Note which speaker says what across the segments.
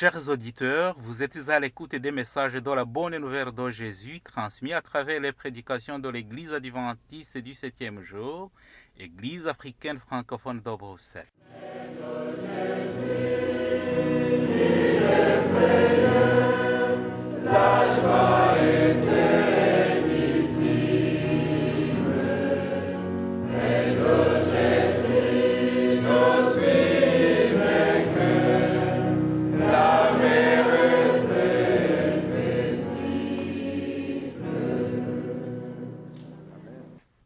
Speaker 1: Chers auditeurs, vous êtes à l'écoute des messages de la bonne nouvelle de Jésus transmis à travers les prédications de l'Église adventiste du 7e jour, Église africaine francophone de Bruxelles.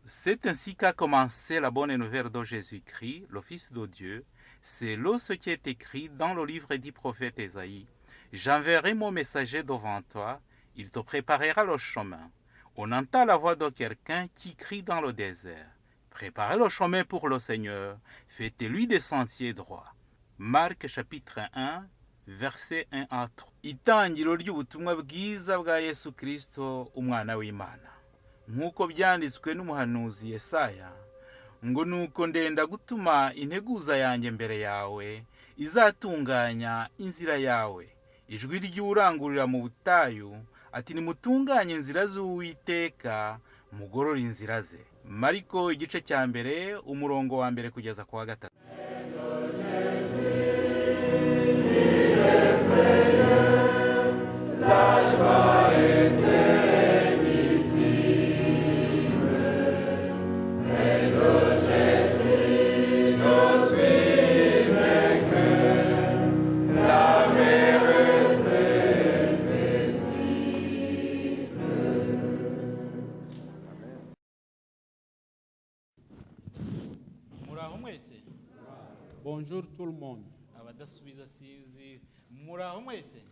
Speaker 1: C'est ainsi qu'a commencé la bonne nouvelle de Jésus-Christ, le Fils de Dieu. C'est là ce qui est écrit dans le livre du prophète Ésaïe. J'enverrai mon messager devant toi, il te préparera le chemin. On entend la voix de quelqu'un qui crie dans le désert. Préparez le chemin pour le Seigneur, faites-lui des sentiers droits. Marc chapitre 1, verset 1 à 3. Itangiro ry'ubutumwa bwiza bwa Yesu Kristo, umwana w'Imana. Nk'uko byanditswe n'umuhanuzi Yesaya, ngo nuko ndenda gutuma integuza yanjye mbere yawe, izatunganya inzira yawe. Ijwi ry'urangurira mu butayu, ati nimutunganye inzira z'Uwiteka, mugorore inzira ze. Mariko igice cya mbere, umurongo wa mbere kugeza ku wa gatatu.
Speaker 2: Bonjour tout le monde.
Speaker 1: Abadasubiza sinzi muraho mwese.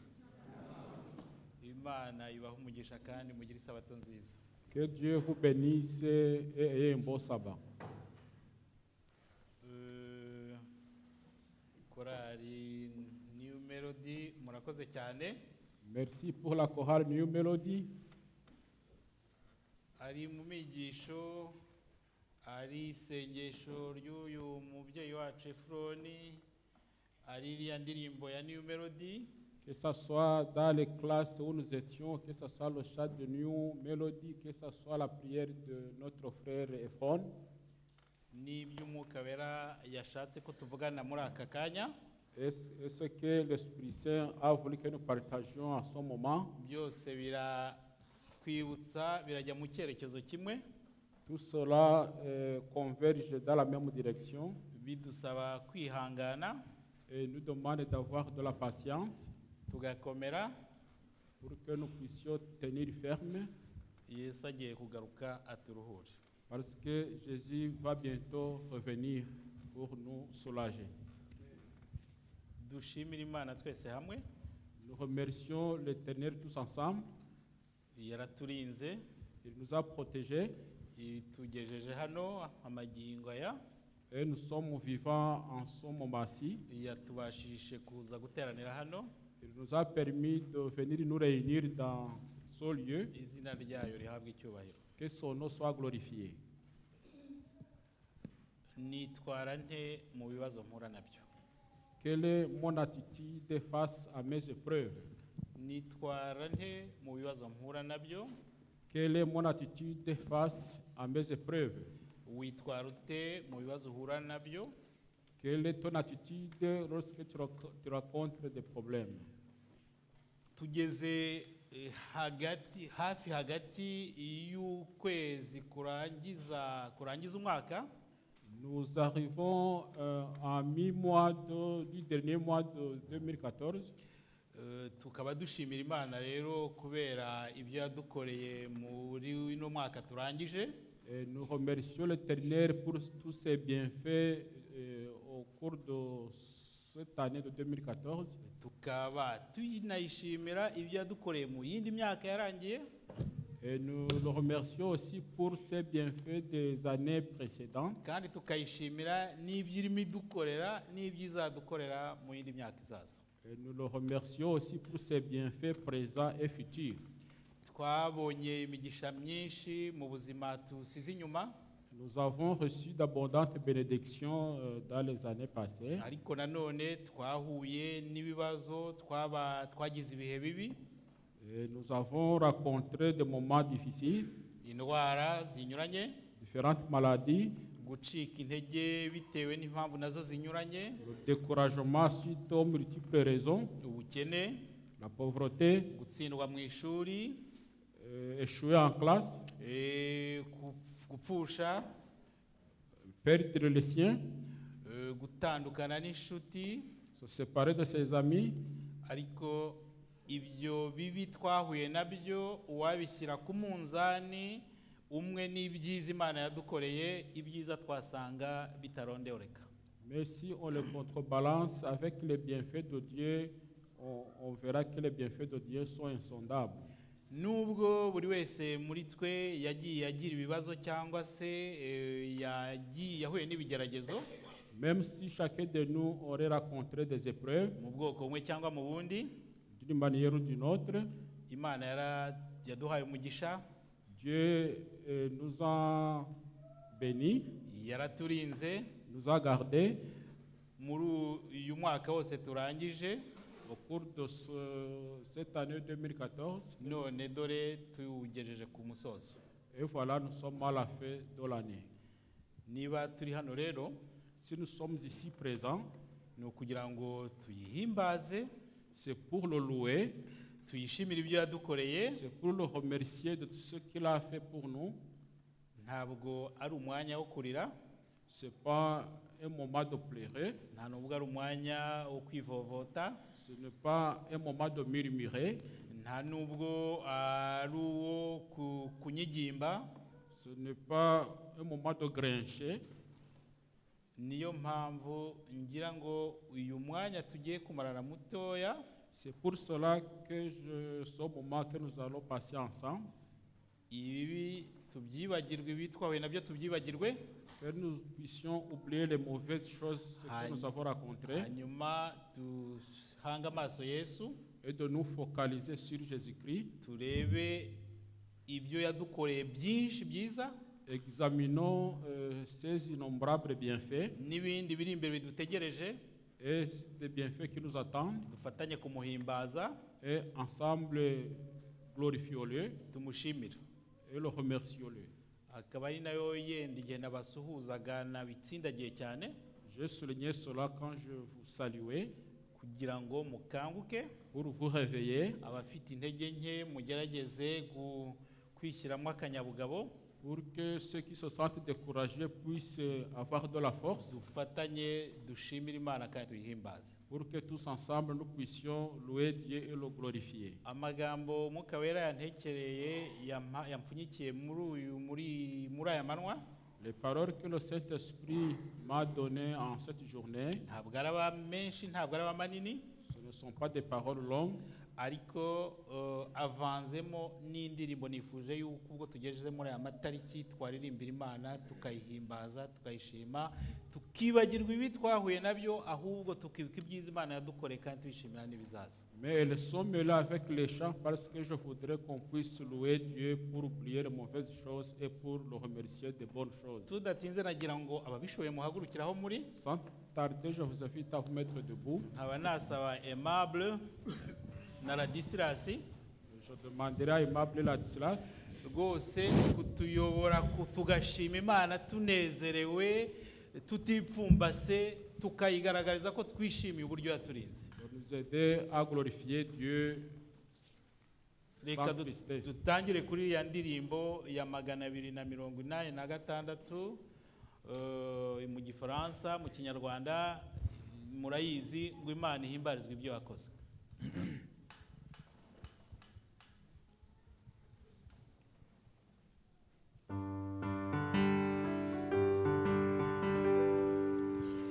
Speaker 1: Imana ibaha umugisha kandi mugire isabato nziza.
Speaker 2: Que Dieu vous bénisse et ayez un bon sabbat.
Speaker 1: Korali New Melody murakoze cyane.
Speaker 2: Merci pour la chorale New Melody.
Speaker 1: Ari mu migisho ari isengesho ry'uyu mubyeyi wacu Efroni, ari iriya ndirimbo ya New Melody.
Speaker 2: Que ce soit dans les classes où nous étions, que ce soit le chant de New Melody, que ce soit la prière de notre frère Ephron.
Speaker 1: N'iby'Umwuka Wera yashatse ko tuvugana muri aka kanya.
Speaker 2: Et ce que l'Esprit Saint a voulu que nous partagions à ce moment.
Speaker 1: Byose biratwibutsa birajya mu cyerekezo kimwe.
Speaker 2: Tout cela converge dans la même direction.
Speaker 1: Bidusaba kwihangana
Speaker 2: et nous demande d'avoir de la patience
Speaker 1: tugakomera
Speaker 2: pour que nous puissions tenir ferme.
Speaker 1: Yesu agiye kugaruka aturuhure.
Speaker 2: Parce que Jésus va bientôt revenir pour nous soulager.
Speaker 1: Dushimira Imana twese hamwe.
Speaker 2: Nous remercions l'Éternel tous ensemble.
Speaker 1: Yaraturinze.
Speaker 2: Il nous a protégés.
Speaker 1: Itugejeje hano amagingo aya.
Speaker 2: Et nous sommes vivants en ce moment-ci.
Speaker 1: Yatubashije kuza guteranira hano.
Speaker 2: Il nous a permis de venir nous réunir dans ce lieu.
Speaker 1: Izina ryayo rihabwe icyubahiro.
Speaker 2: Que son nom soit glorifié.
Speaker 1: Nitwara nte mu bibazo mpura nabyo.
Speaker 2: Quelle est mon attitude face à mes épreuves?
Speaker 1: Nitwara nte mu bibazo mpura nabyo.
Speaker 2: Quelle est mon attitude face à mes épreuves?
Speaker 1: Witwara ute mu bibazo uhura nabyo?
Speaker 2: Quelle est ton attitude lorsque tu rencontres des problèmes?
Speaker 1: Tugeze hafi hagati y'ukwezi kurangiza umwaka.
Speaker 2: Nous arrivons à mi-mois du dernier mois de 2014.
Speaker 1: Tukaba dushimira Imana rero kubera ibyo yadukoreye muri uno mwaka turangije.
Speaker 2: Nous remercions l'Éternel pour tous ses bienfaits au cours de cette année de 2014.
Speaker 1: Tukaba tunayishimira ibyo yadukoreye mu yindi myaka yarangiye.
Speaker 2: Et nous le remercions aussi pour ses bienfaits des années précédentes.
Speaker 1: Kandi tukayishimira n'ibyo irimo idukorera n'ibyo izadukorera mu yindi myaka izaza.
Speaker 2: Et nous le remercions aussi pour ses bienfaits présents et futurs.
Speaker 1: Twabonye imigisha myinshi mu buzima tusize inyuma.
Speaker 2: Nous avons reçu d'abondantes bénédictions dans les années passées.
Speaker 3: ariko nanone twahuye n'ibibazo twagize ibihe bibi,
Speaker 2: Et nous avons rencontré des moments difficiles,
Speaker 3: indwara zinyuranye,
Speaker 2: différentes maladies,
Speaker 3: gucika intege bitewe n'impamvu nazo zinyuranye,
Speaker 2: le découragement suite aux multiples raisons,
Speaker 3: ubukene,
Speaker 2: la pauvreté,
Speaker 3: gutsindwa mu ishuri,
Speaker 2: échouer en classe,
Speaker 3: gupfusha,
Speaker 2: perdre les siens,
Speaker 3: gutandukana n'inshuti.
Speaker 2: se séparer de ses amis.
Speaker 3: Ariko ibyo bibi twahuye nabyo uwabishyira ku munzani umwe n'ibyiza Imana yadukoreye, ibyiza twasanga bitarondoreka.
Speaker 2: Mais si on le contrebalance avec les bienfaits de Dieu, on verra que les bienfaits de Dieu sont insondables.
Speaker 3: Nubwo buri wese muri twe yagiye agira ibibazo cyangwa se yahuye n'ibigeragezo,
Speaker 2: Même si chacun de nous aurait rencontré des épreuves,
Speaker 3: mu bwoko bumwe cyangwa mu bundi,
Speaker 2: d'une manière ou d'une autre,
Speaker 3: Imana yaduhaye umugisha,
Speaker 2: Dieu nous a bénis,
Speaker 3: yaraturinze.
Speaker 2: nous a gardés
Speaker 3: Muri uyu mwaka wose turangije,
Speaker 2: au cours de cette année 2014.
Speaker 3: none dore tuwugejeje ku musozo.
Speaker 2: Et voilà, nous sommes à la fin de l'année.
Speaker 3: Niba turi hano rero,
Speaker 2: Si nous sommes ici présents,
Speaker 3: ni ukugira ngo tuyihimbaze,
Speaker 2: c'est pour le louer,
Speaker 3: tuyishimire ibyo yadukoreye.
Speaker 2: c'est pour le remercier de tout ce qu'il a fait pour nous.
Speaker 3: Ntabwo ari umwanya wo kurira,
Speaker 2: Ce n'est pas un moment de pleurer,
Speaker 3: nta nubwo ari umwanya wo kwivovota,
Speaker 2: ce n'est pas un moment de murmurer,
Speaker 3: nta nubwo ari uwo kunyigimba.
Speaker 2: ce n'est pas un moment de grincher.
Speaker 3: Niyo mpamvu ngira ngo uyu mwanya tugiye kumarana mutoya,
Speaker 2: C'est pour cela que ce moment que nous allons passer ensemble,
Speaker 3: ibibi tubyibagirwe, ibi twahuye nabyo tubyibagirwe,
Speaker 2: que nous puissions oublier les mauvaises choses que nous avons rencontrées
Speaker 3: hanyuma duhange amaso Yesu,
Speaker 2: et de nous focaliser sur Jésus-Christ.
Speaker 3: turebe ibyo yadukoreye byinshi byiza,
Speaker 2: Examinons ces innombrables bienfaits
Speaker 3: n'ibindi biri imbere bidutegereje,
Speaker 2: et des bienfaits qui nous attendent,
Speaker 3: dufatanye kumuhimbaza,
Speaker 2: et ensemble glorifions-le
Speaker 3: tumushimire.
Speaker 2: et le remercions-le.
Speaker 3: Akaba ari nayo yenda igihe nabasuhuzaga nabitsindagiye cyane,
Speaker 2: J'ai souligné cela quand je vous saluais,
Speaker 3: kugira ngo mukanguke,
Speaker 2: pour vous réveiller,
Speaker 3: abafite intege nke mugerageze kwishyiramo akanyabugabo,
Speaker 2: pour que ceux qui se sentent découragés puissent avoir de la force,
Speaker 3: dufatanye dushimire Imana kandi tuyihimbaze.
Speaker 2: pour que tous ensemble nous puissions louer Dieu et le glorifier.
Speaker 3: Amagambo Mwuka Wera yantekereye yampfunyikiye muri aya manwa,
Speaker 2: Les paroles que le Saint-Esprit m'a données en cette journée,
Speaker 3: ntabwo araba menshi, ntabwo araba manini,
Speaker 2: ce ne sont pas des paroles longues,
Speaker 3: ariko avanzemo n'indirimbo. Nifuje yuko ubwo tugejeje muri aya matariki twaririmbira Imana, tukayihimbaza, tukayishima, tukibagirwa ibi twahuye nabyo, ahubwo tukibuka ibyiza Imana yadukoreye kandi tuyishimira n'ibizaza.
Speaker 2: mais elles sont mêlées avec les chants parce que je voudrais qu'on puisse louer Dieu pour oublier les mauvaises choses et pour le remercier des bonnes choses.
Speaker 3: Tudatinze nagira ngo ababishoboye muhagurukira aho muri,
Speaker 2: Sans tarder, je vous invite à vous mettre debout.
Speaker 3: nkaba nasaba Aimable na Ladislas
Speaker 2: Je demanderai à Aimable Ladislas
Speaker 3: rwose kutuyobora, tugashima Imana tunezerewe, tutipfumbase, tukayigaragariza ko twishimiye uburyo yaturinze.
Speaker 2: de nous aider à glorifier Dieu
Speaker 3: Reka
Speaker 2: sans tristesse.
Speaker 3: dutangire kuri ya ndirimbo ya 286 mu Gifaransa, mu Kinyarwanda murayizi, ngo Imana ihimbarizwe ibyo yakoze.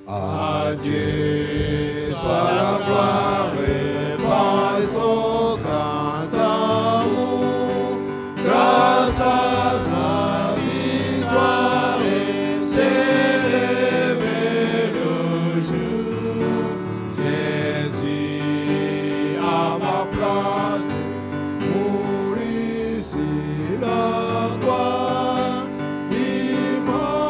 Speaker 4: À Dieu soit la gloire et par son grand amour, grâce à sa victoire et célébrer le jour. Jésus à ma place, pour ici la gloire, il m'a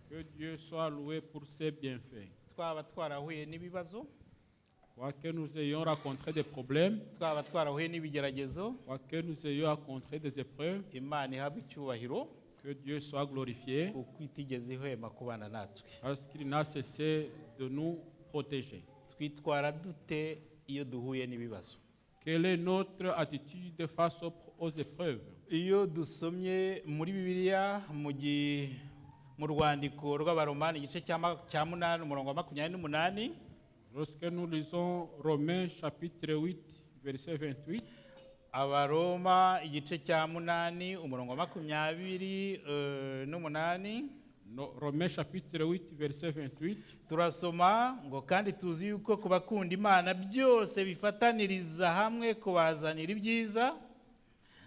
Speaker 2: Que Dieu soit loué pour ses bienfaits. Quoi que nous ayons rencontré des problèmes, quoi que nous ayons rencontré des épreuves, que Dieu soit glorifié parce qu'il n'a cessé de nous protéger. Quelle est notre attitude face aux épreuves?
Speaker 3: Iyo dusomye muri Bibiliya mu rwandiko rw'Abaromani igice cya 8 umurongo wa 28,
Speaker 2: lorsque nous lisons Romains chapitre 8 verset 28,
Speaker 3: Abaroma igice cya 8 umurongo wa 28,
Speaker 2: Romains chapitre 8 verset 28,
Speaker 3: turasoma ngo kandi tuzi yuko kubakunda Imana byose bifataniriza hamwe kubazanira ibyiza.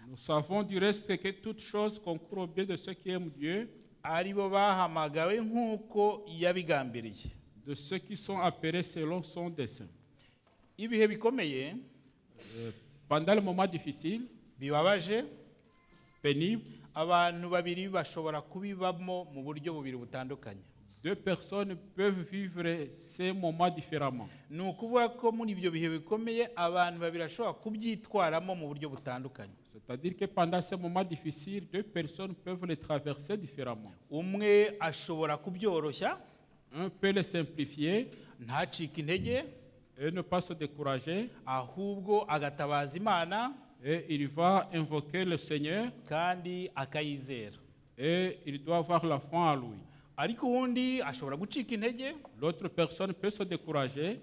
Speaker 2: Nous savons du reste que toutes choses concourent au bien de ceux qui aiment Dieu,
Speaker 3: aribo bahamagawe nk'uko yabigambiriye,
Speaker 2: de ceux qui sont appelés selon son dessein.
Speaker 3: Ibihe bikomeye,
Speaker 2: pendant le moment difficile,
Speaker 3: bibabaje,
Speaker 2: pénible,
Speaker 3: abantu babiri bashobora kubibamo mu buryo bubiri butandukanye.
Speaker 2: Deux personnes peuvent vivre ces moments différemment.
Speaker 3: Ni ukuvuga ko muri ibyo bihe bikomeye abantu babiri bashobora kubyitwaramo mu buryo butandukanye.
Speaker 2: C'est-à-dire que pendant ces moments difficiles, deux personnes peuvent les traverser différemment.
Speaker 3: Umwe ashobora kubyoroshya,
Speaker 2: un peut les simplifier,
Speaker 3: ntacike intege,
Speaker 2: et ne pas se décourager,
Speaker 3: ahubwo agatabaza Imana,
Speaker 2: et il va invoquer le Seigneur,
Speaker 3: kandi akayizera,
Speaker 2: et il doit avoir la foi en lui.
Speaker 3: Ariko undi ashobora gucika intege,
Speaker 2: l'autre personne peut se décourager,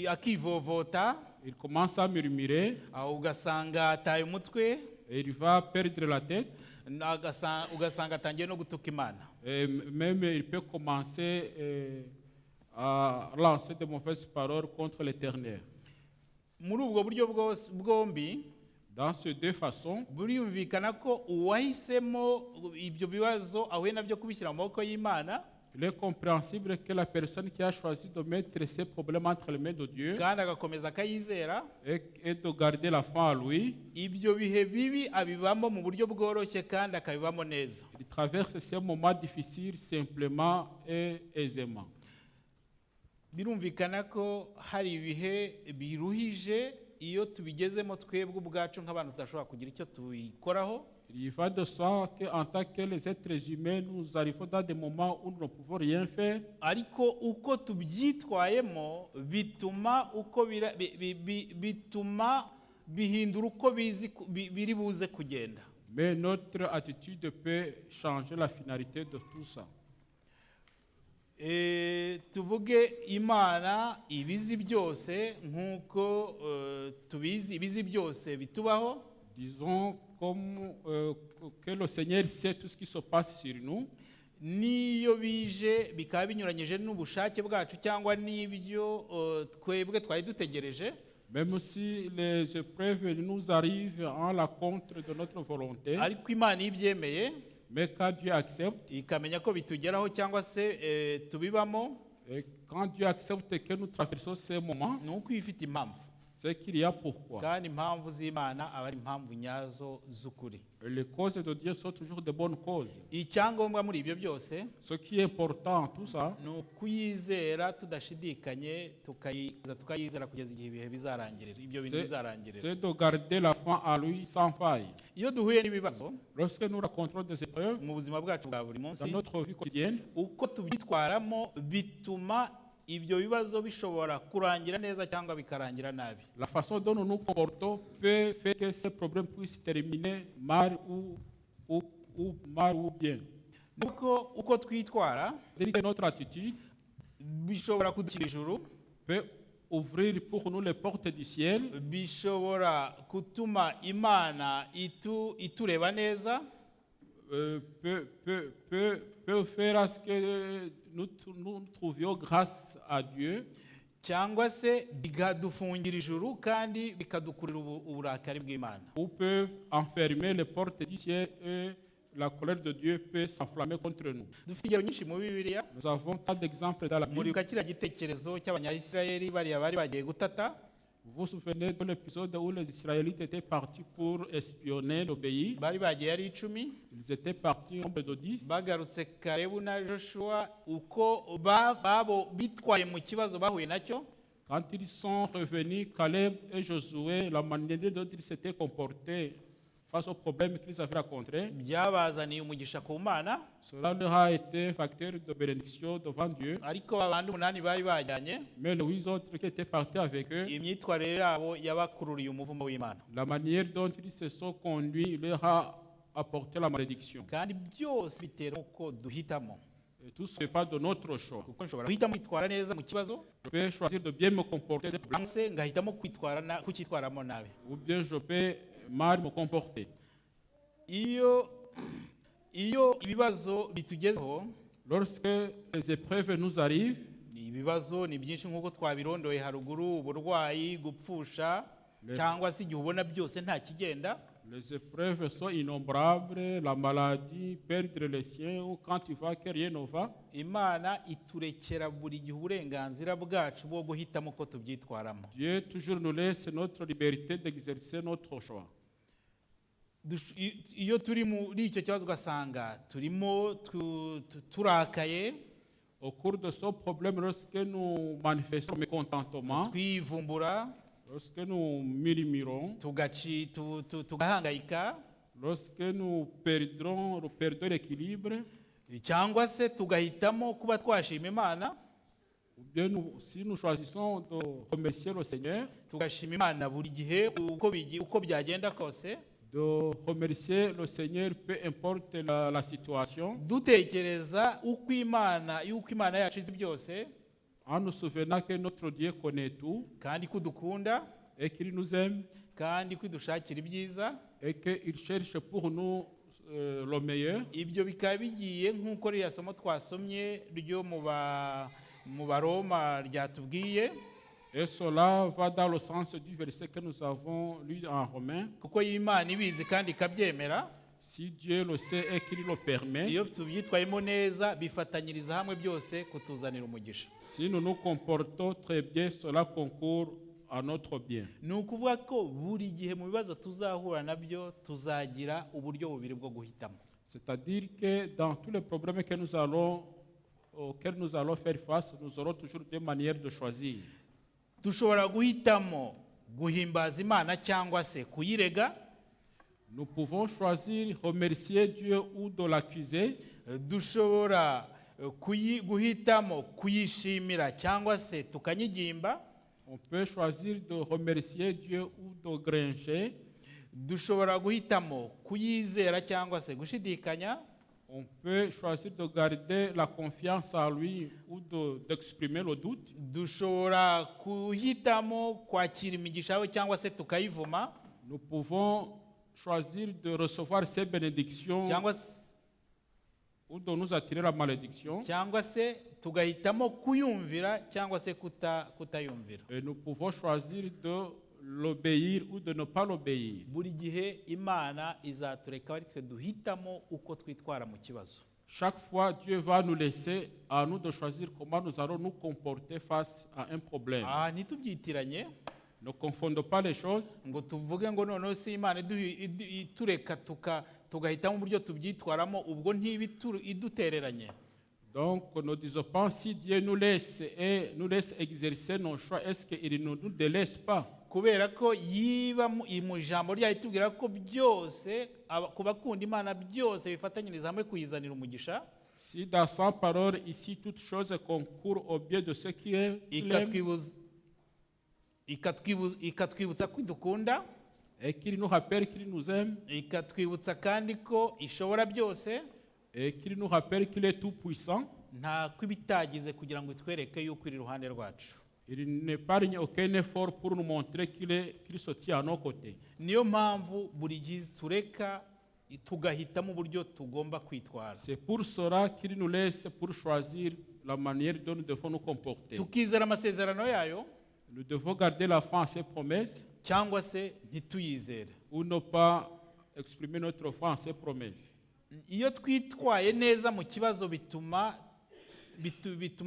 Speaker 3: akivovota,
Speaker 2: il commence à murmurer,
Speaker 3: ugasanga ataye umutwe,
Speaker 2: et il va perdre la tête,
Speaker 3: ugasanga atangiye no gutuka Imana.
Speaker 2: Et même il peut commencer à lancer de mauvaises paroles contre l'Éternel.
Speaker 3: Muri ubwo buryo bwombi,
Speaker 2: dans ces deux façons,
Speaker 3: buriyumvikana ko uwahisemo ibyo bibazo ahuye nabyo kubishyira mu maboko y'Imana,
Speaker 2: il est compréhensible que la personne qui a choisi de mettre ses problèmes entre les mains de Dieu
Speaker 3: kandi agakomeza akayizera,
Speaker 2: et de garder la foi en lui,
Speaker 3: ibyo bihe bibi abibamo mu buryo bworoshye kandi akabibamo neza.
Speaker 2: Il traverse ces moments difficiles simplement et aisément.
Speaker 3: birumvikana ko hari ibihe biruhije iyo tubigezemo twebwe ubwacu nk'abantu tudashobora kugira icyo tubikoraho.
Speaker 2: Il va de soi qu'en tant que les êtres humains, nous arrivons dans des moments où nous ne pouvons rien faire.
Speaker 3: Ariko uko tubyitwayemo bituma bituma bihindura uko biri buze kugenda.
Speaker 2: Mais notre attitude peut changer la finalité de tout ça.
Speaker 3: Tuvuge Imana ibizi byose nkuko tubizi ibizi byose bitubaho.
Speaker 2: Disons comme que le Seigneur sait tout ce qui se passe sur nous.
Speaker 3: Niyo bije bikaba binyuranyije n'ubushake bwacu cyangwa n'ibyo twebwe twari dutegereje.
Speaker 2: Même si les épreuves nous arrivent en la contre de notre volonté.
Speaker 3: Ariko Imana ibyemeye.
Speaker 2: Mais quand Dieu accepte,
Speaker 3: ikamenya ko bitugeraho cyangwa se tubibamo.
Speaker 2: Quand Dieu accepte que nous traversons ces moments,
Speaker 3: nuko ifite impamvu.
Speaker 2: C'est qu'il y a pourquoi.
Speaker 3: Kandi impamvu z'Imana aba ari impamvu nyazo z'ukuri.
Speaker 2: Les causes de Dieu sont toujours de bonnes causes.
Speaker 3: Icyangombwa muri ibyo byose,
Speaker 2: ce qui est important tout ça,
Speaker 3: ni ukuyizera tudashidikanye, tukayizera kugeza igihe ibihe bizarangirira, ibyo bintu bizarangirira.
Speaker 2: C'est de garder la foi en lui sans faille.
Speaker 3: Iyo duhuye n'ibibazo,
Speaker 2: lorsque nous rencontrons des épreuves
Speaker 3: mu buzima bwacu bwa buri munsi,
Speaker 2: dans notre vie quotidienne,
Speaker 3: uko tubyitwaramo bituma ibyo bibazo bishobora kurangira neza cyangwa bikarangira nabi.
Speaker 2: La façon dont nous nous comportons peut faire que ces problèmes puissent terminer mal ou bien.
Speaker 3: Uko twitwara,
Speaker 2: notre attitude
Speaker 3: bishobora kudushyira ijuru,
Speaker 2: peut ouvrir pour nous les portes du ciel,
Speaker 3: bishobora kutuma Imana itureba neza,
Speaker 2: peut faire à ce que nous trouvions grâce à Dieu,
Speaker 3: cyangwa se bigadufungira ijuru kandi bikadukurira uburakari bw'Imana.
Speaker 2: Ou peut enfermer les portes du ciel et la colère de Dieu peut s'enflammer contre nous.
Speaker 3: Dufite ingero nyinshi mu Bibiliya.
Speaker 2: Nous avons tant d'exemples dans la Bible.
Speaker 3: Muri kiriya gitekerezo cy'Abanyayisirayeli bariya bari bagiye gutata.
Speaker 2: Vous vous souvenez de l'épisode où les Israélites étaient partis pour espionner le pays?
Speaker 3: Bari bagiye ari 10.
Speaker 2: Ils étaient partis nombre de 10.
Speaker 3: Bagarutse Kalebu na Joshua uko babo bitwaye mu kibazo bahuye nacyo.
Speaker 2: Quand ils sont revenus, Caleb et Josué, la manière dont ils s'étaient comportés face aux problèmes qu'ils avaient rencontrés,
Speaker 3: byabazaniye umugisha ku Mana.
Speaker 2: Cela leur a été facteur de bénédiction devant Dieu.
Speaker 3: Ariko abantu 8 bari bajyanye,
Speaker 2: mais les 8 autres qui étaient partis avec eux,
Speaker 3: imyitwarire yabo yabakururiye umuvumo w'Imana.
Speaker 2: La manière dont ils se sont conduits leur a apporté la malédiction.
Speaker 3: Kandi byose bitera uko duhitamo.
Speaker 2: Et tout ce n'est pas de notre choix.
Speaker 3: Kuko nshobora guhitamo kwitwara neza mu kibazo,
Speaker 2: je peux choisir de bien me comporter,
Speaker 3: ngahitamo kwitwaramo nabi,
Speaker 2: ou bien je peux mal me comporter.
Speaker 3: Iyo ibibazo bitugezeho,
Speaker 2: lorsque les épreuves nous arrivent,
Speaker 3: ibibazo ni byinshi nk'uko twabirondoye haruguru, uburwayi, gupfusha, cyangwa se igihe ubona byose nta kigenda.
Speaker 2: Les épreuves sont innombrables, la maladie, perdre les siens, ou quand tu vois que rien ne va.
Speaker 3: Imana iturekera buri gihe uburenganzira bwacu bwo guhitamo ko tubyitwaramo.
Speaker 2: Dieu toujours nous laisse notre liberté d'exercer notre choix.
Speaker 3: Iyo turi muri icyo kibazo ugasanga turimo turakaye,
Speaker 2: au cours de ce problème, lorsque nous manifestons mécontentement,
Speaker 3: twivumbura,
Speaker 2: lorsque nous murmurons,
Speaker 3: tugahangayika,
Speaker 2: lorsque nous perdons l'équilibre,
Speaker 3: cyangwa se tugahitamo kuba twashima Imana,
Speaker 2: ou bien si nous choisissons de remercier le Seigneur,
Speaker 3: tugashima Imana buri gihe uko byagenda kose,
Speaker 2: de remercier le Seigneur peu importe la situation,
Speaker 3: dutekereza uko Imana yacu izi byose,
Speaker 2: en nous souvenant que notre Dieu connaît tout,
Speaker 3: kandi kudukunda,
Speaker 2: et qu'il nous aime,
Speaker 3: kandi kwidushakira ibyiza,
Speaker 2: et qu'il cherche pour nous le meilleur.
Speaker 3: Ibyo bikaba bigiye nk'uko rya somo twasomye ryo mu Baroma ryatubwiye.
Speaker 2: Et cela va dans le sens du verset que nous avons lu en Romains.
Speaker 3: Kuko Imana ibizi kandi ikabyemera.
Speaker 2: Si Dieu le sait et qu'il le permet,
Speaker 3: iyo tubyitwayemo neza bifatanyiriza hamwe byose kutuzanira umugisha.
Speaker 2: Si nous nous comportons très bien, cela concourt à notre bien.
Speaker 3: Ni ukuvuga ko buri gihe mu bibazo tuzahura nabyo tuzagira uburyo bubiri bwo guhitamo.
Speaker 2: C'est-à-dire que dans tous les problèmes que nous allons auxquels nous allons faire face, nous aurons toujours deux manières de choisir.
Speaker 3: dushobora guhitamo guhimbaza Imana cyangwa se kuyirega.
Speaker 2: Nous pouvons choisir remercier Dieu ou de l'accuser.
Speaker 3: Dushobora guhitamo kuyishimira cyangwa se tukanyigimba.
Speaker 2: On peut choisir de remercier Dieu ou de grincher.
Speaker 3: Dushobora guhitamo kuyizera cyangwa se gushidikanya.
Speaker 2: On peut choisir de garder la confiance en lui ou d'exprimer le doute.
Speaker 3: Dushobora guhitamo kwakira imigisha yawe cyangwa se tukayivuma.
Speaker 2: Nous pouvons choisir de recevoir ses bénédictions ou de nous attirer la malédiction.
Speaker 3: Cyangwa se tugahitamo kuyumvira cyangwa se kutayumvira.
Speaker 2: Et nous pouvons choisir de l'obéir ou de ne pas l'obéir.
Speaker 3: Buri gihe Imana izatureka ari twe duhitamo uko twitwara mu kibazo.
Speaker 2: Chaque fois, Dieu va nous laisser à nous de choisir comment nous allons nous comporter face à un problème.
Speaker 3: Ntitubyitiranye.
Speaker 2: Ne confondons pas les choses.
Speaker 3: Ngo tuvuge ngo noneho si Imana itureka tugahitamo uburyo tubyitwaramo, ubwo idutereranye.
Speaker 2: Donc, ne disons pas si Dieu nous laisse exercer nos choix, est-ce qu'il ne nous délaisse pas?
Speaker 3: Kubera ko yiba mu ijambo ryayo itubwira ko byose ku bakunda Imana byose bifatanyiriza hamwe kuyizanira umugisha.
Speaker 2: Si dans sa parole ici toutes choses concourent au bien de ceux qui aiment,
Speaker 3: ikatwibutsa ko idukunda,
Speaker 2: et qu'il nous rappelle qu'il nous aime,
Speaker 3: ikatwibutsa kandi ko ishobora byose,
Speaker 2: et qu'il nous rappelle qu'il est tout puissant.
Speaker 3: Nta kwibitagize kugira ngo itwereke yuko iri ruhande rwacu.
Speaker 2: Il n'épargne aucun effort pour nous montrer qu'il se tient à nos côtés.
Speaker 3: Niyo mpamvu buri gihe tureka tugahitamo uburyo tugomba kwitwara.
Speaker 2: C'est pour cela qu'il nous laisse pour choisir la manière dont nous devons nous comporter.
Speaker 3: Tukizera amasezerano yayo.
Speaker 2: Nous devons garder la foi en ses promesses.
Speaker 3: Cyangwa se ntituyizere.
Speaker 2: Ou ne pas exprimer notre foi en ses promesses.
Speaker 3: Iyo twitwaye neza mu kibazo bituma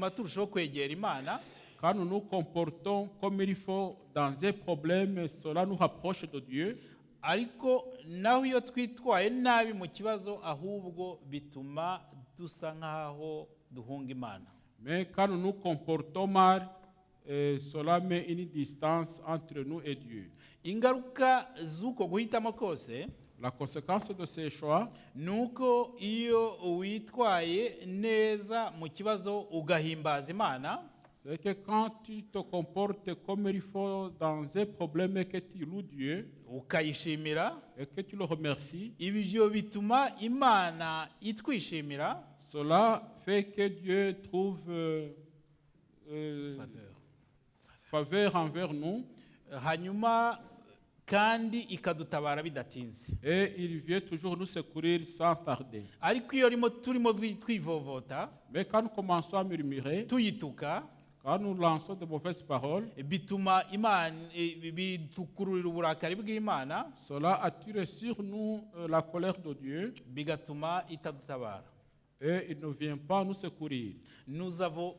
Speaker 3: turushaho kwegera Imana.
Speaker 2: Quand nous nous comportons comme il faut dans un problème, cela nous rapproche de Dieu.
Speaker 3: Ariko naho iyo twitwaye nabi mu kibazo ahubwo bituma dusa nkaho duhunga Imana.
Speaker 2: Mais quand nous nous comportons mal, cela met une distance entre nous et Dieu.
Speaker 3: Ingaruka z'uko guhitamo kose,
Speaker 2: la conséquence de ces choix,
Speaker 3: nuko iyo witwaye neza mu kibazo ugahimbaza Imana,
Speaker 2: c'est que quand tu te comportes comme il faut dans un problème et que tu loues Dieu,
Speaker 3: ukayishimira,
Speaker 2: et que tu le remercies,
Speaker 3: ibyo bituma Imana itwishimira.
Speaker 2: Cela fait que Dieu trouve faveur envers nous.
Speaker 3: Hanyuma kandi ikadutabara bidatinze.
Speaker 2: Et il vient toujours nous secourir sans tarder.
Speaker 3: Ariko iyo turimo twivovota,
Speaker 2: mais quand nous commençons à murmurer,
Speaker 3: tuyituka,
Speaker 2: quand nous lançons de mauvaises paroles,
Speaker 3: bituma Imana bitukururira uburakari bw'Imana.
Speaker 2: Cela attire sur nous la colère de Dieu.
Speaker 3: Bigatuma itadutabara.
Speaker 2: Et il ne vient pas nous secourir.
Speaker 3: Nous avons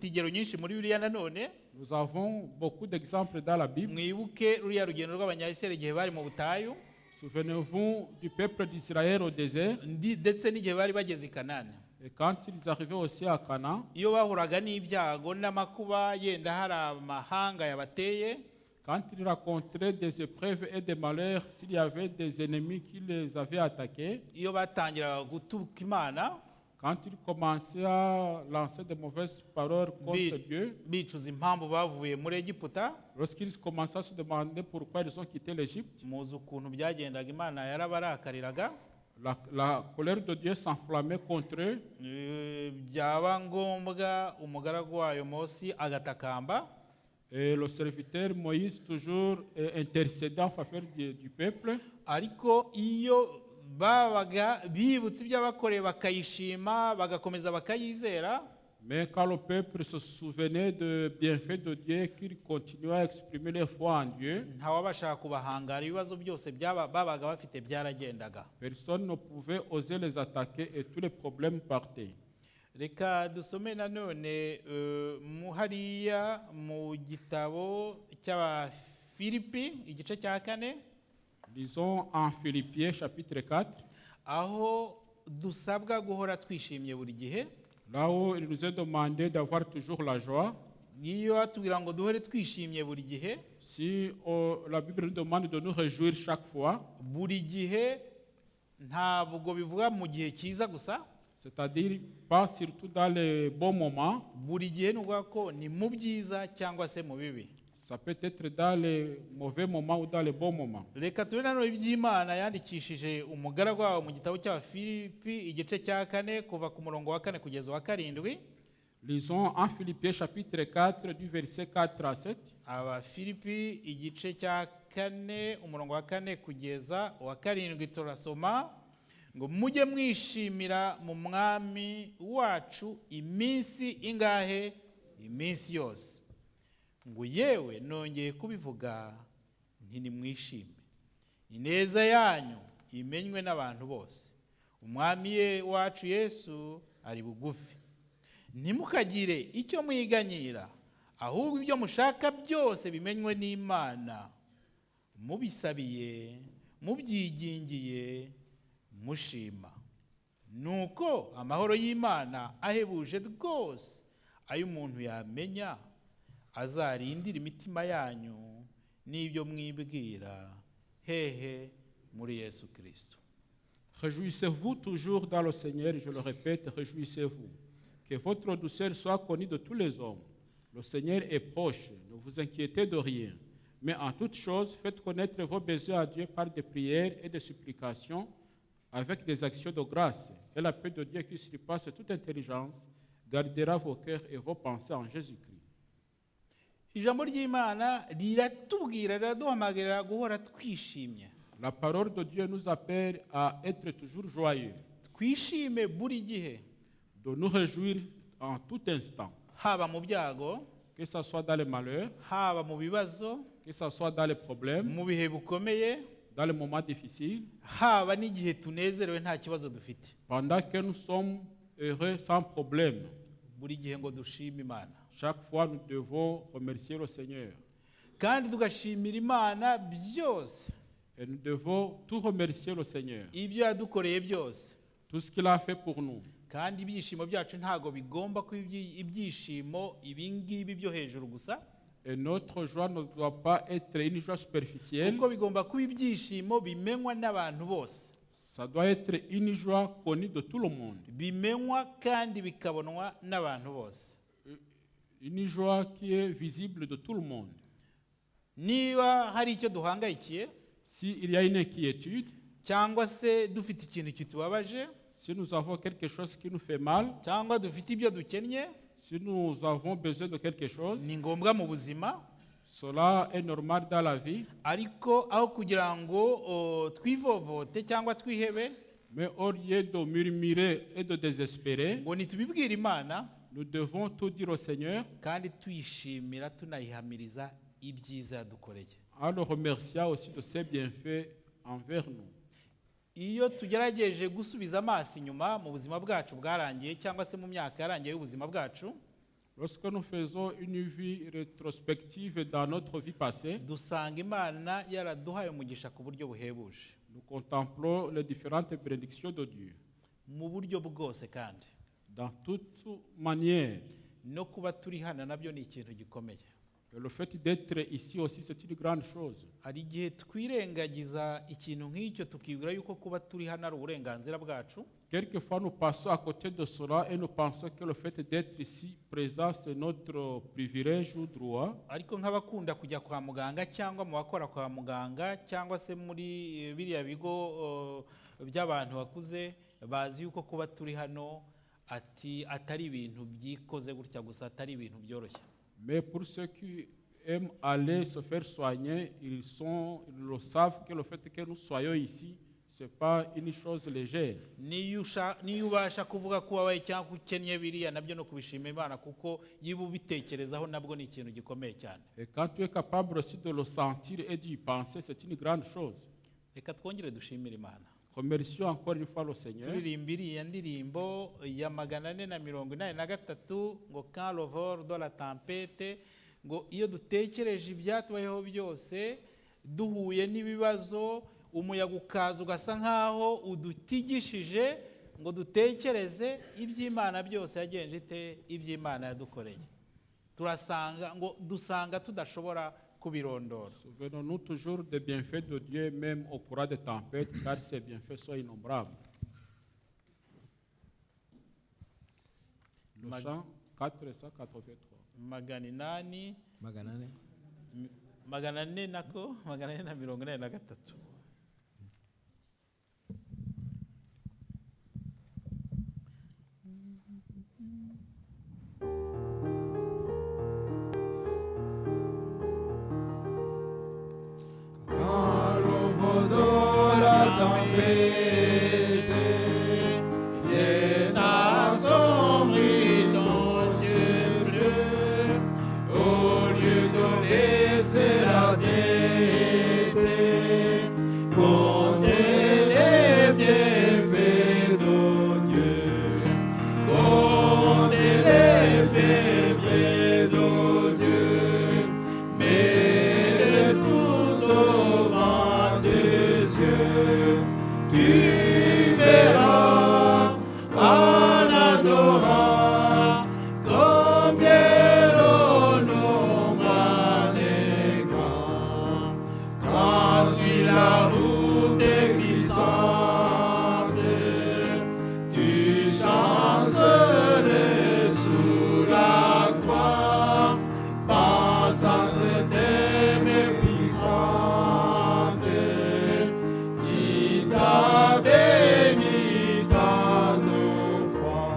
Speaker 3: ingero nyinshi muri Bibiliya nanone.
Speaker 2: Nous avons beaucoup d'exemples dans la Bible.
Speaker 3: Mwibuke ruriya rugendo rw'Abanyayisiraheli igihe bari mu butayu.
Speaker 2: Souvenez-vous du peuple d'Israël au désert.
Speaker 3: Ndetse n'igihe bari bageze i Kanani.
Speaker 2: Et quand ils arrivaient aussi à Canaan,
Speaker 3: iyo bahuraga n'ibyago n'amakuba yenda hari amahanga yabateye,
Speaker 2: quand ils rencontraient des épreuves et des malheurs, s'il y avait des ennemis qui les avaient attaqués,
Speaker 3: iyo batangiraga gutuka Imana,
Speaker 2: quand ils commençaient à lancer de mauvaises paroles contre Dieu,
Speaker 3: bicuza impamvu bavuye muri Egiputa,
Speaker 2: lorsqu'ils commençaient à se demander pourquoi ils ont quitté l'Égypte,
Speaker 3: muzi ukuntu byagendaga, Imana yarabarakariraga.
Speaker 2: La colère de Dieu s'enflammait contre eux.
Speaker 3: Byaba ngombwa umugaragu wayo Mose agatakamba.
Speaker 2: Et le serviteur Moïse toujours intercédait en faveur du peuple.
Speaker 3: Ariko iyo babaga bibutse ibyo bakoreye bakayishima bagakomeza bakayizera,
Speaker 2: mais quand le peuple se souvenait de bienfaits de Dieu, qu'il continuait à exprimer leur foi en Dieu,
Speaker 3: ntawabashaka kubahangara, ibibazo byose babaga bafite byaragendaga.
Speaker 2: Personne ne pouvait oser les attaquer et tous les problèmes partaient.
Speaker 3: Reka dusome nanone hariya mu gitabo cy'Abafilipi igice cya 4.
Speaker 2: Lisons en Philippiens chapitre 4.
Speaker 3: Aho dusabwa guhora twishimye buri gihe.
Speaker 2: Là où il nous est demandé d'avoir toujours la joie.
Speaker 3: Iyo atubwira ngo duhore twishimye buri gihe,
Speaker 2: Si la Bible nous demande de nous réjouir chaque fois,
Speaker 3: buri gihe ntabwo bivuga mu gihe cyiza gusa,
Speaker 2: c'est-à-dire pas surtout dans les bons moments,
Speaker 3: buri gihe ni ukuvuga ko ni mu byiza cyangwa se mu bibi.
Speaker 2: ça peut être dans les mauvais moments ou dans les bons moments.
Speaker 3: Reka tube nanone iby'Imana yandikishije umugaragu wawe mu gitabo cy'Abafilipi igice cya 4 kuva ku murongo wa 4 kugeza wa 7.
Speaker 2: Lisons en Philippiens chapitre 4 du verset 4 à 7.
Speaker 3: Abafilipi igice cya 4 umurongo wa 4 kugeza wa 7 turasoma ngo mujye mwishimira mu mwami wacu iminsi ingahe? Iminsi yose. Ngo yewe nongeye kubivuga nti nimwishime, ineza yanyu imenywe n'abantu bose, umwami wacu Yesu ari bugufi. Ntimukagire icyo mwiganyira, ahubwo ibyo mushaka byose bimenywe n'Imana, mubisabiye mubyigingiye mushima. Nuko amahoro y'Imana ahebuje rwose ayo umuntu yamenya azarindira imitima yanyu n'ibyo mwibwira hehe muri Yesu Kristo.
Speaker 2: Réjouissez-vous toujours dans le Seigneur, je le répète, réjouissez-vous. Que votre douceur soit connue de tous les hommes. Le Seigneur est proche, ne vous inquiétez de rien. Mais en toutes choses, faites connaître vos besoins à Dieu par des prières et des supplications, avec des actions de grâce. Et la paix de Dieu qui surpasse toute intelligence gardera vos cœurs et vos pensées en Jésus-Christ.
Speaker 3: Ijambo ry'Imana riratubwira riraduhamagarira guhora twishimye.
Speaker 2: La parole de Dieu nous appelle à être toujours joyeux,
Speaker 3: Twishime buri gihe,
Speaker 2: de nous réjouir en tout instant,
Speaker 3: haba mu byago,
Speaker 2: que ce soit dans les malheurs,
Speaker 3: haba mu bibazo,
Speaker 2: que ce soit dans les problèmes,
Speaker 3: mu bihe bukomeye,
Speaker 2: dans les moments difficiles,
Speaker 3: haba n'igihe tunezerewe nta kibazo dufite.
Speaker 2: pendant que nous sommes heureux sans problème.
Speaker 3: Buri gihe ngo dushime Imana.
Speaker 2: Chaque fois, nous devons remercier le Seigneur.
Speaker 3: Kandi tugashimira Imana byose,
Speaker 2: Et nous devons tout remercier le Seigneur,
Speaker 3: ibyo yadukoreye byose.
Speaker 2: tout ce qu'il a fait pour nous.
Speaker 3: Kandi ibyishimo byacu ntago bigomba kuba ibyishimo ibingibi byo hejuru gusa,
Speaker 2: Et notre joie ne doit pas être une joie superficielle,
Speaker 3: kuko bigomba kuba ibyishimo bimenywa n'abantu bose,
Speaker 2: ça doit être une joie connue de tout le monde.
Speaker 3: bimenywa kandi bikabonwa n'abantu bose.
Speaker 2: Une joie qui est visible de tout le monde.
Speaker 3: Niba hari icyo duhangayikiye
Speaker 2: S'il y a une inquiétude,
Speaker 3: cyangwa se dufite ikintu kitubabaje,
Speaker 2: si nous avons quelque chose qui nous fait mal,
Speaker 3: cyangwa dufite ibyo dukennye,
Speaker 2: si nous avons besoin de quelque chose,
Speaker 3: ni ngombwa mu buzima,
Speaker 2: cela est normal dans la vie.
Speaker 3: ariko aho kugira ngo twivovote cyangwa twihebe,
Speaker 2: Mais au lieu de murmurer et de désespérer,
Speaker 3: ngo nitubibwire Imana
Speaker 2: nous devons tout dire au Seigneur
Speaker 3: kandi tuyishimira tunayihamiriza ibyiza yadukoreye.
Speaker 2: en le remerciant aussi de ses bienfaits envers nous.
Speaker 3: Iyo tugerageje gusubiza amaso inyuma mu buzima bwacu bwarangiye cyangwa se mu myaka yarangiye y'ubuzima bwacu,
Speaker 2: Lorsque nous faisons une vie rétrospective dans notre vie passée,
Speaker 3: dusanga Imana yaraduhaye umugisha ku buryo buhebuje,
Speaker 2: nous contemplons les différentes bénédictions de Dieu.
Speaker 3: mu buryo bwose. Kandi
Speaker 2: Dans toute manière,
Speaker 3: no kuba turi hano nabyo ni ikintu gikomeye.
Speaker 2: et le fait d'être ici aussi, c'est une grande chose.
Speaker 3: Hari igihe twirengagiza ikintu nk'icyo tukibwira yuko kuba turi hano ari uburenganzira bwacu,
Speaker 2: Quelquefois, nous passons à côté de cela et nous pensons que le fait d'être ici présent, c'est notre privilège ou droit.
Speaker 3: ariko nk'abakunda kujya kwa muganga cyangwa mu bakora kwa muganga cyangwa se muri biriya bigo by'abantu bakuze, bazi yuko kuba turi hano atari ibintu byikoze gutya gusa, atari ibintu byoroshye.
Speaker 2: Mais pour ceux qui aiment aller se faire soigner, ils le savent que le fait que nous soyons ici, ce n'est pas une chose légère.
Speaker 3: Niyo ubasha kuvuga ko wabaye cyangwa ukennye biriya nabyo no kubishima Imana, kuko yiba ubitekerezaho nabwo ni ikintu gikomeye cyane.
Speaker 2: Et quand tu es capable aussi de le sentir et d'y penser, c'est une grande chose.
Speaker 3: Reka twongere dushimire Imana.
Speaker 2: Remercions encore une fois le Seigneur.
Speaker 3: Turirimba iriya ndirimbo ya 483 ngo quand le vent de la tempête, ngo iyo dutekereje ibyatubayeho byose, duhuye n'ibibazo, umuyaga ukaza ugasa nkaho udutigishije, ngo dutekereze iby'Imana byose yagenje ite, iby'Imana yadukoreye. Dusanga tudashobora kubirondora.
Speaker 2: Souvenons-nous toujours des bienfaits de Dieu, même au cours des tempêtes, car ses bienfaits sont innombrables. Le chant 483.
Speaker 3: Magana inani na mirongo inani na gatatu.
Speaker 4: Quand l'eau vaudra la tempête, vienne assombrir ton ciel bleu, au lieu de baisser la tête, comptez les bienfaits de Dieu, comptez les bienfaits de Dieu, mais tout devant tes yeux, tu verras en adorant combien le nombre est grand. Quand sur la route est glissante, tu chancerais sous la croix, pense à cette aime puissante qui t'a béni dans nos fois.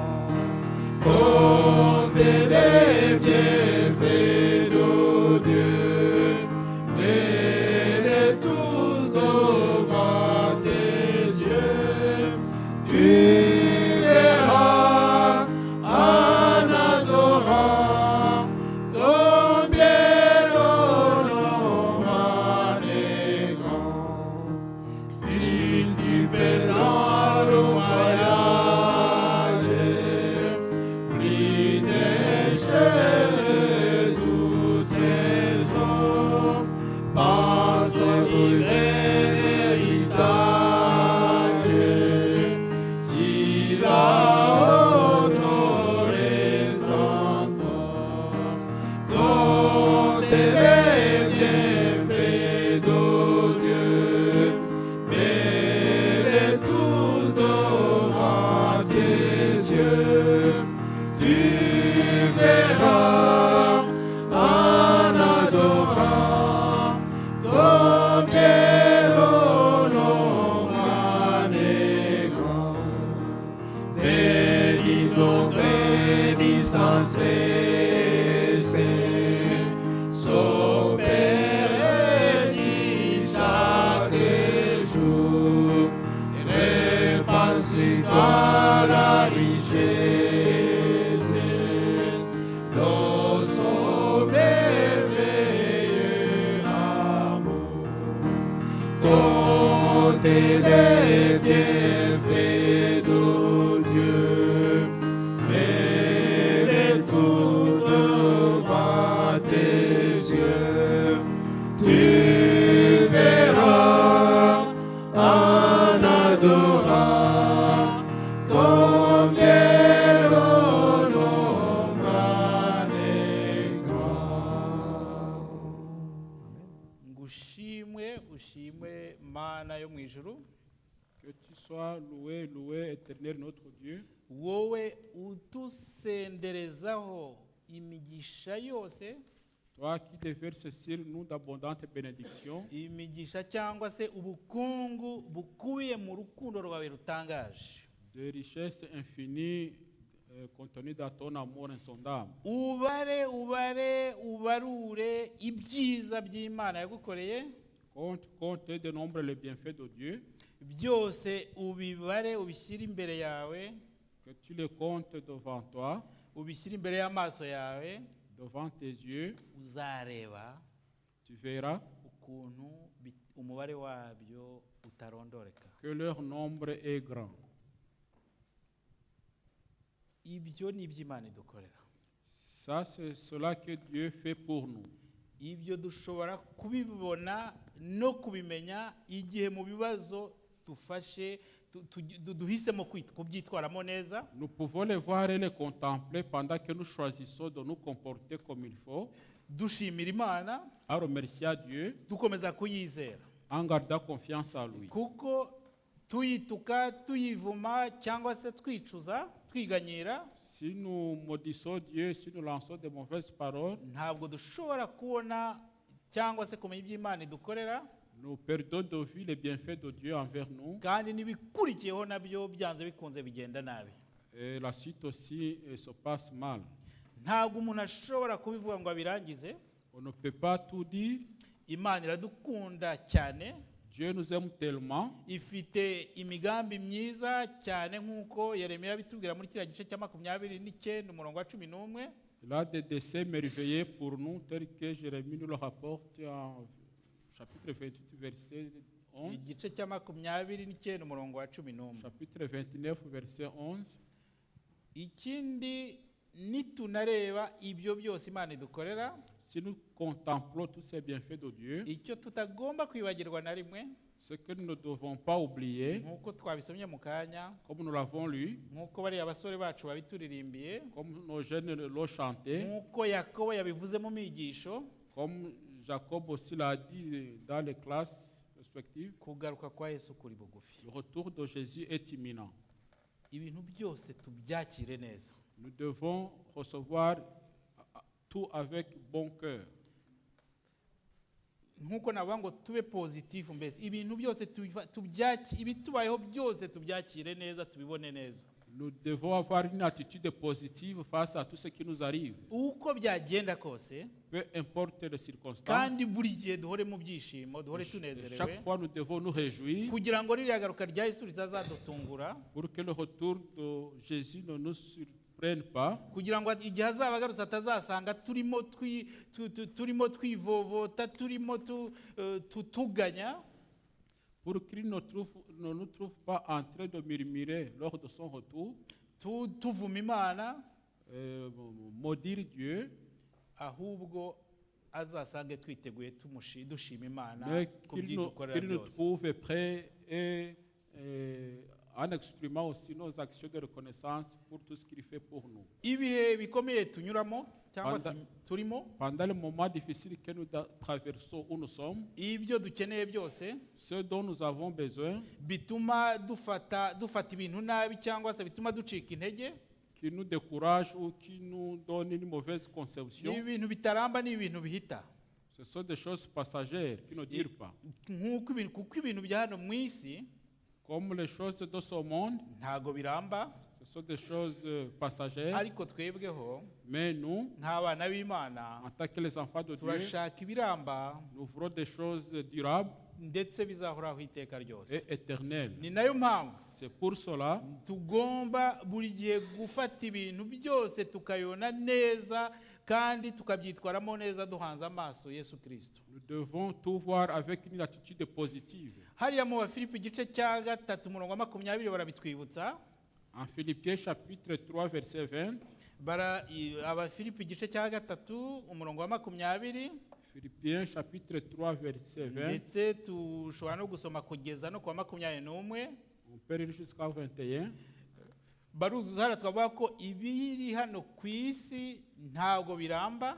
Speaker 4: Comptez les bienfaits de Dieu, mets-les tous devant tes yeux, tu verras en adorant combien le nombre est grand. Si tu peux dans le voyage, pris des chers et doux trésors, pense au vrai héritage qui là-haut te reste encore. Comptez les bienfaits de Dieu, mets-les tous devant tes yeux, tu verras en adorant combien le nombre est grand. Bénis donc, bénis sans cesse, s'opérer chaque jour, répand sur toi la richesse de son merveilleux amour. Comptez les bienfaits de Dieu, mets-les tous devant tes yeux, tu verras en adorant combien le nombre est grand.
Speaker 3: Ushimwe Mana yo mu ijuru,
Speaker 2: Que tu sois loué, loué, éternel notre Dieu,
Speaker 3: wowe utusenderezaho imigisha yose,
Speaker 2: toi qui déverses sur nous d'abondantes bénédictions,
Speaker 3: imigisha cyangwa se ubukungu bukubiye mu rukundo rwawe rutangaje.
Speaker 2: de richesses infinies contenues dans ton amour insondable.
Speaker 3: Ubarure ibyiza by'Imana yagukoreye,
Speaker 2: Compte de nombre les bienfaits de Dieu,
Speaker 3: byose ubibare ubishyire imbere yawe,
Speaker 2: que tu les comptes devant toi,
Speaker 3: ubishyire imbere y'amaso yawe,
Speaker 2: devant tes yeux,
Speaker 3: uzareba
Speaker 2: tu verras
Speaker 3: ukuntu umubare wabyo utarondoreka.
Speaker 2: que leur nombre est grand.
Speaker 3: Ibyo ni iby'Imana idukorera.
Speaker 2: Ça, c'est cela que Dieu fait pour nous.
Speaker 3: Ibyo dushobora kubibona no kubimenya igihe mu bibazo dufashe duhisemo kubyitwaramo neza.
Speaker 2: Nous pouvons les voir et les contempler pendant que nous choisissons de nous comporter comme il faut,
Speaker 3: Dushimira Imana,
Speaker 2: à remercier à Dieu,
Speaker 3: dukomeza kuyizera.
Speaker 2: en gardant confiance en lui.
Speaker 3: Kuko tuyituka, tuyivuma cyangwa se twicuza, twiganyira,
Speaker 2: Si nous maudissons Dieu, si nous lançons de mauvaises paroles,
Speaker 3: ntabwo dushobora kubona cyangwa se kumenya ibyo Imana idukorera,
Speaker 2: nous perdons de vue les bienfaits de Dieu envers nous.
Speaker 3: kandi n'ibikurikiyeho nabyo byanze bikunze bigenda nabi.
Speaker 2: Et la suite aussi se passe mal.
Speaker 3: Ntabwo umuntu ashobora kubivuga ngo abirangize.
Speaker 2: On ne peut pas tout dire.
Speaker 3: Imana iradukunda cyane,
Speaker 2: Dieu nous aime tellement.
Speaker 3: ifite imigambi myiza cyane nk'uko Yeremiya bitubwira muri kiriya gice cya 29 umurongo wa 11.
Speaker 2: Il a des desseins merveilleux pour nous, tels que Jérémie nous le rapporte en chapitre 28, verset 11.
Speaker 3: Igice cya 29 umurongo wa 11.
Speaker 2: Chapitre 29, verset 11.
Speaker 3: Ikindi nitunareba ibyo byose Imana idukorera,
Speaker 2: Si nous contemplons tous ces bienfaits de Dieu,
Speaker 3: icyo tutagomba kwibagirwa na rimwe,
Speaker 2: ce que nous ne devons pas oublier,
Speaker 3: nk'uko twabisomye mu kanya,
Speaker 2: comme nous l'avons lu,
Speaker 3: nk'uko bariya basore bacu babituririmbiye,
Speaker 2: comme nos jeunes l'ont chanté,
Speaker 3: nk'uko Yakobo yabivuze mu migisho,
Speaker 2: comme Jacob aussi l'a dit dans les classes respectives,
Speaker 3: kugaruka kwa Yesu kuri bugufi.
Speaker 2: le retour de Jésus est imminent.
Speaker 3: Ibintu byose tubyakire neza.
Speaker 2: Nous devons recevoir tout avec bon cœur.
Speaker 3: Nk'uko navuga ngo tube positifu, mbese ibintu byose ibitubayeho byose tubyakire neza, tubibone neza.
Speaker 2: Nous devons avoir une attitude positive face à tout ce qui nous arrive,
Speaker 3: Uko byagenda kose,
Speaker 2: peu importe les circonstances.
Speaker 3: kandi buri gihe duhore mu byishimo, duhore tunezerewe,
Speaker 2: Chaque fois, nous devons nous réjouir
Speaker 3: kugira ngo ririya garuka rya Yesu ritazadutungura,
Speaker 2: pour que le retour de Jésus ne nous surprenne pas,
Speaker 3: kugira ngo igihe azaba agarutse atazasanga turimo twivovota, turimo tuganya,
Speaker 2: pour qu'il ne nous trouve pas en train de murmurer lors de son retour,
Speaker 3: tuvuma Imana,
Speaker 2: maudire Dieu,
Speaker 3: ahubwo azasange twiteguye dushima Imana
Speaker 2: mais
Speaker 3: ku
Speaker 2: qu'il
Speaker 3: byidukorera
Speaker 2: nous
Speaker 3: byose.
Speaker 2: trouve prêts et en exprimant aussi nos actions de reconnaissance pour tout ce qu'il fait pour nous.
Speaker 3: Ibihe bikomeye tunyuramo cyangwa turimo,
Speaker 2: Pendant le moment difficile que nous traversons où nous sommes,
Speaker 3: ibyo dukeneye byose
Speaker 2: ce dont nous avons besoin,
Speaker 3: bituma dufata ibintu nabi cyangwa se bituma ducika intege,
Speaker 2: qui nous décourage ou qui nous donne une mauvaise conception,
Speaker 3: ni ibintu bitaramba, ni ibintu bihita.
Speaker 2: ce sont des choses passagères qui ne durent pas.
Speaker 3: Kuko ibintu bya hano mu isi
Speaker 2: Comme les choses de ce monde,
Speaker 3: ntago biramba,
Speaker 2: ce sont des choses passagères,
Speaker 3: ariko twebweho
Speaker 2: mais nous,
Speaker 3: nk'abana b'Imana
Speaker 2: en tant que les enfants de Dieu,
Speaker 3: turashaka ibiramba
Speaker 2: nous voulons des choses durables
Speaker 3: ndetse bizahoraho iteka ryose.
Speaker 2: et éternelles.
Speaker 3: Ni nayo mpamvu
Speaker 2: C'est pour cela
Speaker 3: tugomba buri gihe gufata ibintu byose tukayona neza kandi tukabyitwaramo neza duhanze amaso Yesu Kristo.
Speaker 2: nous devons tout voir avec une attitude positive.
Speaker 3: Hariya mu Bafilipi igice cya 3 umurongo wa 20 barabitwibutsa.
Speaker 2: En Philippiens chapitre 3 verset 20,
Speaker 3: Abafilipi igice cya 3 umurongo wa 20,
Speaker 2: Philippiens chapitre 3 verset 20,
Speaker 3: ndetse tushobora no gusoma kugeza no ku wa 21.
Speaker 2: on peut lire jusqu'à 21.
Speaker 3: Baruzuza hano twavuga ko ibiri hano ku isi ntabwo biramba,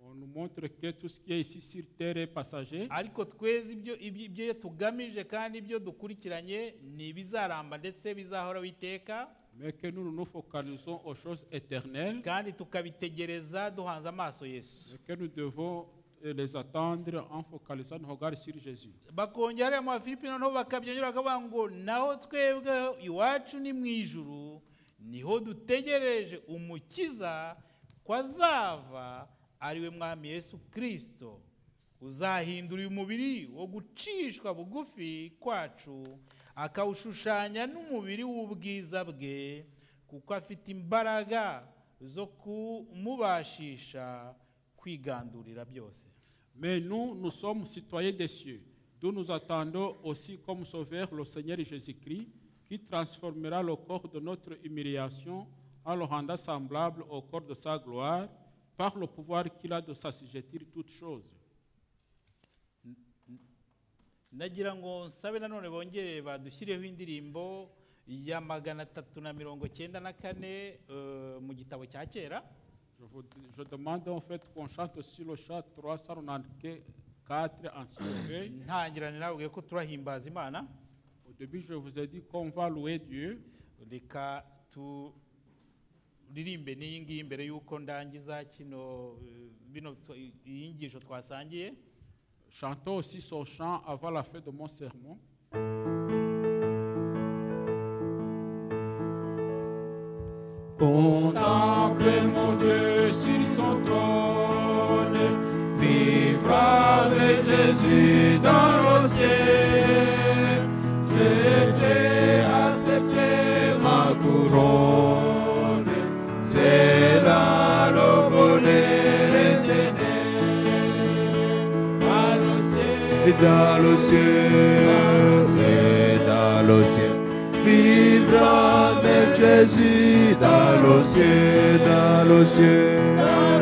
Speaker 2: On nous montre que tout ce qui est ici sur terre est passager,
Speaker 3: ariko tweze ibyo tugamije kandi ibyo dukurikiranye ni bizaramba ndetse bizahora witeka,
Speaker 2: mais que nous nous focalisons aux choses éternelles
Speaker 3: kandi tukabitegereza duhanze amaso Yesu.
Speaker 2: et que nous devons les attendre en focalisant nos regards sur Jésus.
Speaker 3: Bakongera mu Bafilipi noneho bakabyongera bakavuga ngo naho twebwe iwacu ni mu ijuru, niho dutegereje umukiza ko azava, ariwe mwami Yesu Kristo, uzahindura uyu mubiri wo gucishwa bugufi kwacu akawushushanya n'umubiri w'ubwiza bwe, kuko afite imbaraga zo kumubashisha kwigandurira byose.
Speaker 2: Mais nous sommes citoyens des cieux, d'où nous attendons aussi comme sauveur le Seigneur Jésus-Christ, qui transformera le corps de notre humiliation en le rendant semblable au corps de sa gloire, par le pouvoir qu'il a de s'assujettir toutes choses.
Speaker 3: nagira ngo nsabe nanone bongere badushyireho indirimbo ya 394 mu gitabo cya kera.
Speaker 2: Je demande en fait qu'on chante aussi le chant 394 ancien recueil.
Speaker 3: ntangirane nabwiye ko turahimbaza Imana.
Speaker 2: Au début, je vous ai dit qu'on va louer Dieu.
Speaker 3: Reka turirimbe n'iyi ngiyi mbere y'uko ndangiza kino iyi nyigisho twasangiye.
Speaker 2: Chantons aussi son chant avant la fin de mon sermon.
Speaker 4: Contemplez mon Dieu sur son trône, vivre avec Jésus dans le ciel. J'ai accepté ma couronne, c'est là le bonheur éternel. Dans le ciel, c'est dans le ciel. Vivre avec Jésus dans le ciel, dans le ciel, dans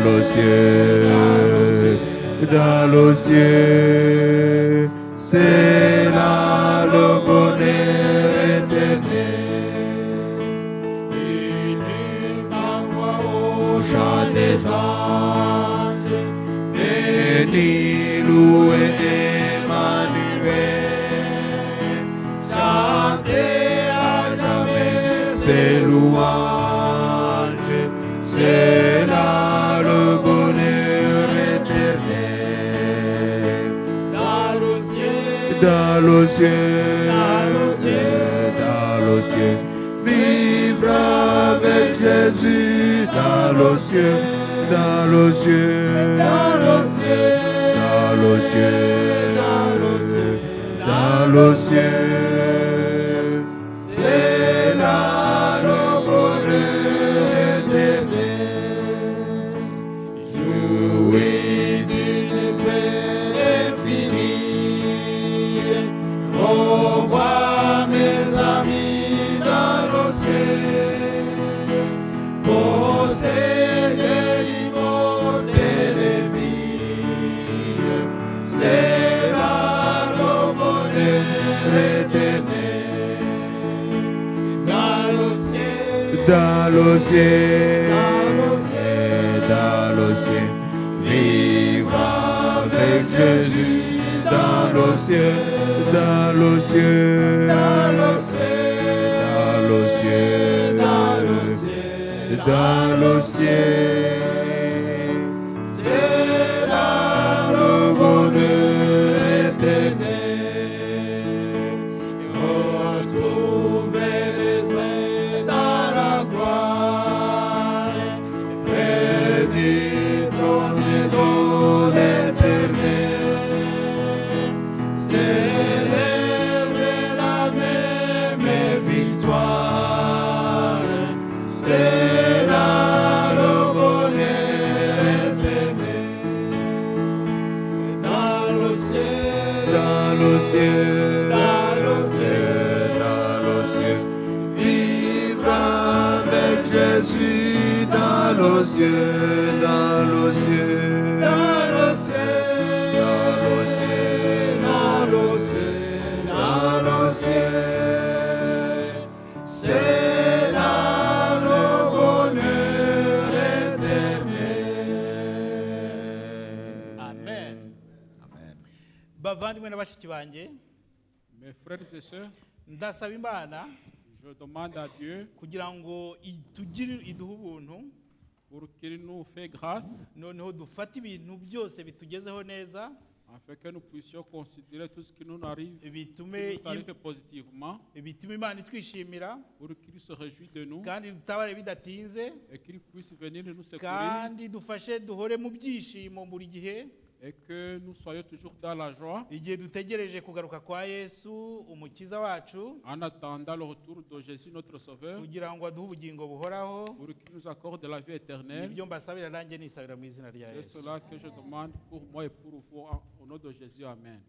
Speaker 4: le ciel, dans le ciel, c'est là le bonheur éternel. Il m'envoie au chant des anges, béni, loué Emmanuel. Chantez à jamais ses louanges, c'est là le bonheur éternel. Dans le ciel, dans le ciel, dans le ciel, dans le ciel, vivre avec Jésus dans le ciel, dans le ciel, dans le ciel, dans le ciel, dans le ciel, dans le ciel, c'est là le bonheur éternel. Jouez d'une paix infinie, revoir mes amis dans le ciel, posséder l'immortelle vie, c'est là le bonheur éternel. Dans le ciel, dans le ciel, dans le ciel, vivre avec Jésus dans le ciel, dans le ciel, dans le ciel, dans le ciel, dans le ciel, dans le ciel, c'est là le bonheur éternel. Retrouver les saints dans la gloire, près du trône de l'éternel, célébrer la même victoire, c'est là le bonheur éternel. Dans le ciel, dans le ciel, dans le ciel, dans le ciel, vivre avec Jésus dans le ciel, dans le ciel, dans le ciel, dans le ciel, dans le ciel, dans le ciel, c'est là le bonheur éternel.
Speaker 3: Amen.
Speaker 4: Amen.
Speaker 3: Bavandimwe na bashiki banjye,
Speaker 2: Mes frères et sœurs,
Speaker 3: ndasaba Imana
Speaker 2: je demande à Dieu
Speaker 3: kugira ngo iduhe ubuntu,
Speaker 2: pour qu'il nous fasse grâce,
Speaker 3: noneho dufate ibintu byose bitugezeho neza,
Speaker 2: afin que nous puissions considérer tout ce qui nous arrive, qui
Speaker 3: bitume
Speaker 2: nous arrive positivement,
Speaker 3: Imana itwishimira,
Speaker 2: pour qu'il se réjouisse de nous
Speaker 3: kandi dutabare bidatinze,
Speaker 2: et qu'il puisse venir nous secourir
Speaker 3: kandi dufashe duhore mu byishimo buri gihe,
Speaker 2: et que nous soyons toujours dans la joie
Speaker 3: igihe dutegereje kugaruka kwa Yesu umukiza wacu,
Speaker 2: en attendant le retour de Jésus notre Sauveur,
Speaker 3: kugira ngo aduhe ubugingo buhoraho.
Speaker 2: pour qu'il nous accorde la vie éternelle.
Speaker 3: Nibyo mbasabira nanjye nisabira mu izina rya
Speaker 2: C'est
Speaker 3: Yesu.
Speaker 2: cela que je demande pour moi et pour vous au nom de Jésus. Amen.